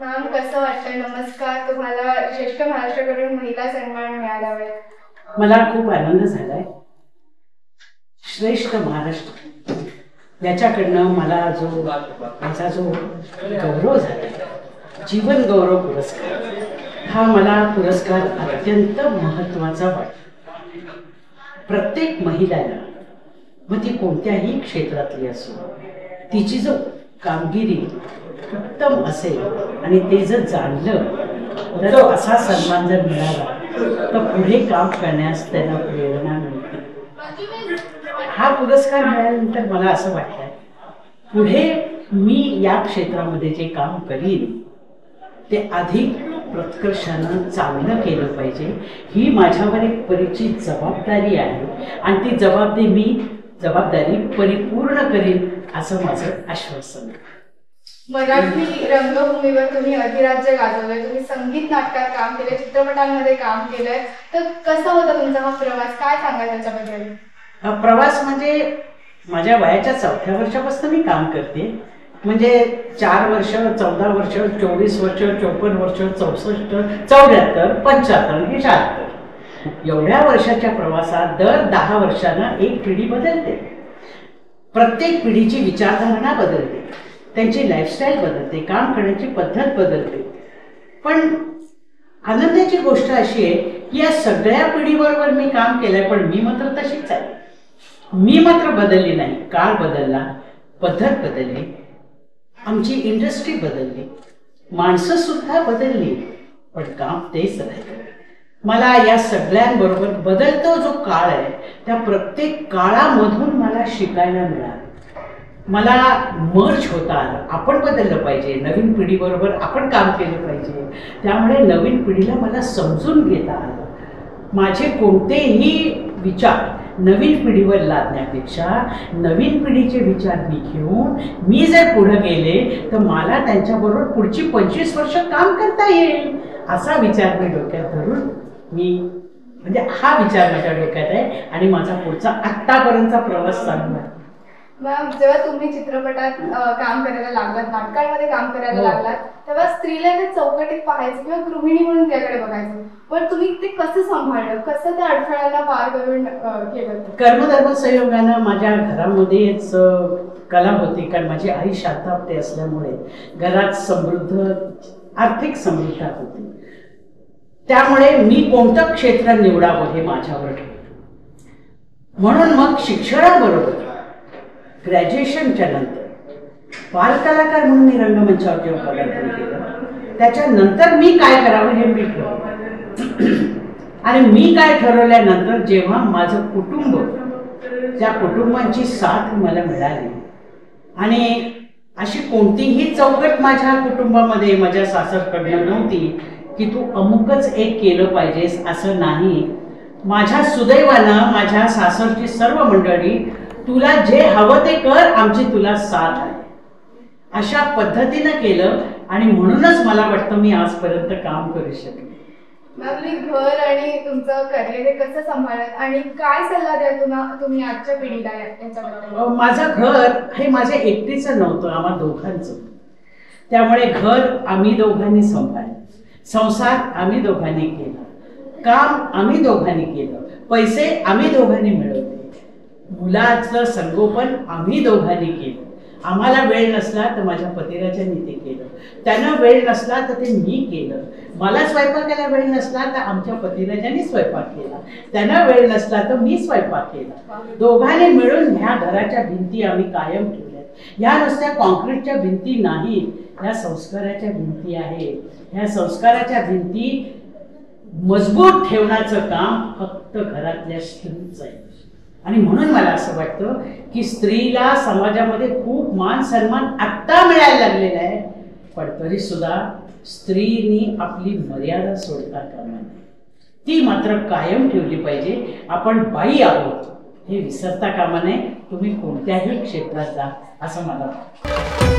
Ma'am कसं वाटतंय? नमस्कार, तुम्हाला श्रेष्ठ महाराष्ट्राकडून महिला सन्मान मिळाल्यावर मला खूप आनंद झालाय. श्रेष्ठ महाराष्ट्र याच्याकडनं मला माझा जो गौरव झाला, जीवन गौरव पुरस्कार, हा मला पुरस्कार अत्यंत महत्त्वाचा वाटतो. प्रत्येक महिलाला, मग ती कोणत्याही क्षेत्रातली असो, तिची जो कामगिरी उत्तम असेल आणि ते जर जाणलं तर असा सन्मान जर मिळाला तर पुढे काम करण्यास त्यांना प्रेरणा मिळते. हा पुरस्कार मिळाल्यानंतर मला असं वाटतं पुढे मी या क्षेत्रामध्ये जे काम करीन ते अधिक प्रत्कर्षानं चांगलं केलं पाहिजे. ही माझ्यावर एक परिचित जबाबदारी आहे आणि ती जबाबदारी परिपूर्ण करीन असं माझं आश्वासन. मराठी रंगभूमीवर तुम्ही अधिराज्य गाजवलंय, तुम्ही संगीत नाटकात काम केलंय, चित्रपटांमध्ये काम केलंय, तर कसा होता तुमचा हा प्रवास? काय सांगाल त्याच्याबद्दल? हा प्रवास म्हणजे माझ्या वयाच्या 4थ्या वर्षापासून मी काम करते. म्हणजे 4 वर्ष, 14 वर्ष, 24 वर्ष, 54 वर्ष, 64, 74, 75 आणि 76 एवढ्या वर्षाच्या प्रवासात दर 10 वर्षांना एक पिढी बदलते. प्रत्येक पिढीची विचारधारणा बदलते, त्यांची लाईफस्टाईल बदलते, काम करण्याची पद्धत बदलते. पण आनंदाची गोष्ट अशी आहे की या सगळ्या पिढीबरोबर मी काम केलंय, पण मी मात्र तशीच आहे. मी मात्र बदलली नाही. काळ बदलला, पद्धत बदलली, आमची इंडस्ट्री बदलली, माणसं सुद्धा बदलली, पण काम तेच राहिलं. मला या सगळ्यांबरोबर बदलतो जो काळ आहे त्या प्रत्येक काळामधून मला शिकायला मिळालं. मला मर्ज होता आलं. आपण बदललं पाहिजे, नवीन पिढीबरोबर आपण काम केलं पाहिजे. त्यामुळे नवीन पिढीला मला समजून घेता आलं. माझे कोणतेही विचार नवीन पिढीवर लादण्यापेक्षा नवीन पिढीचे विचार मी घेऊन मी जर पुढे गेले तर मला त्यांच्याबरोबर पुढची 25 वर्ष काम करता येईल असा विचार मी डोक्यात धरून म्हणजे हा विचार माझ्या डोक्यात आहे आणि माझा पुढचा आत्तापर्यंतचा प्रवास चालू आहे. मॅम, जेव्हा तुम्ही चित्रपटात काम करायला लागलात, नाटकांमध्ये काम करायला लागलात, तेव्हा स्त्रीला ते चौकटीत पाहायचं किंवा गृहिणी म्हणून त्याकडे बघायचं, पण तुम्ही ते कसं सांभाळलं, कसं त्या अडथळ्याला पार करून केलं? कर्मधर्म संयोगानं माझ्या घरामध्येच कला होती, कारण माझी आई शांतापते असल्यामुळे घरात आर्थिक समृद्धी होती. त्यामुळे मी कोणतं क्षेत्र निवडावं हे माझ्यावर ठेवलं. म्हणून मग शिक्षणाबरोबर ग्रॅज्युएशनच्या नंतर बालकलाकार म्हणून मी रंगमंचावर जेव्हा पदार्पण केलं, त्याच्यानंतर मी काय करावं हे मी ठरवलं. आणि मी काय ठरवल्यानंतर जेव्हा माझं कुटुंब, त्या कुटुंबांची साथ मला मिळाली आणि अशी कोणतीही चौकट माझ्या कुटुंबामध्ये माझ्या सासरकडनं नव्हती की तू अमुकच एक केलं पाहिजेस असं नाही. माझ्या सुदैवानं माझ्या सासरची सर्व मंडळी तुला जे हवं ते कर, आमची तुला साथ आहे अशा पद्धतीनं केलं आणि म्हणूनच मला वाटतं मी आजपर्यंत काम करू शकले. आपली घर आणि तुमचं करिअर हे कसं सांभाळत आणि काय सल्ला द्या तुम्ही आजच्या पिढीला याच्याबद्दल? माझं घर हे माझ्या एकटीचं नव्हतं, आम्हा दोघांचं. त्यामुळे घर आम्ही दोघांनी सांभाळलं, संसार आम्ही दोघांनी केला, काम आम्ही दोघांनी केलं, पैसे आम्ही दोघांनी मिळवले, मुलाचं संगोपन आम्ही दोघांनी केलं. आम्हाला वेळ नसला तर माझ्या पतिराजांनी ते केलं, त्यांना वेळ नसला तर ते मी केलं, मला स्वयंपाकाला वेळ नसला तर आमच्या पतिराजांनी स्वयंपाक केला, त्यांना वेळ नसला तर मी स्वयंपाक केला. दोघांनी मिळून ह्या घराच्या भिंती आम्ही कायम ठेवल्या. ह्या नुसत्या कॉन्क्रीटच्या भिंती नाही, ह्या संस्काराच्या भिंती आहेत. ह्या संस्काराच्या भिंती मजबूत ठेवण्याचं काम फक्त घरातल्या स्त्रीच आहे. आणि म्हणून मला असं वाटतं की स्त्रीला समाजामध्ये खूप मान सन्मान आत्ता मिळायला लागलेला आहे, पण तरी सुद्धा स्त्रीनी आपली मर्यादा सोडता कामा नये. ती मात्र कायम ठेवली पाहिजे. आपण बाई आहोत हे विसरता कामा नये. तुम्ही कोणत्याही क्षेत्रात जा असं मला वाटतं.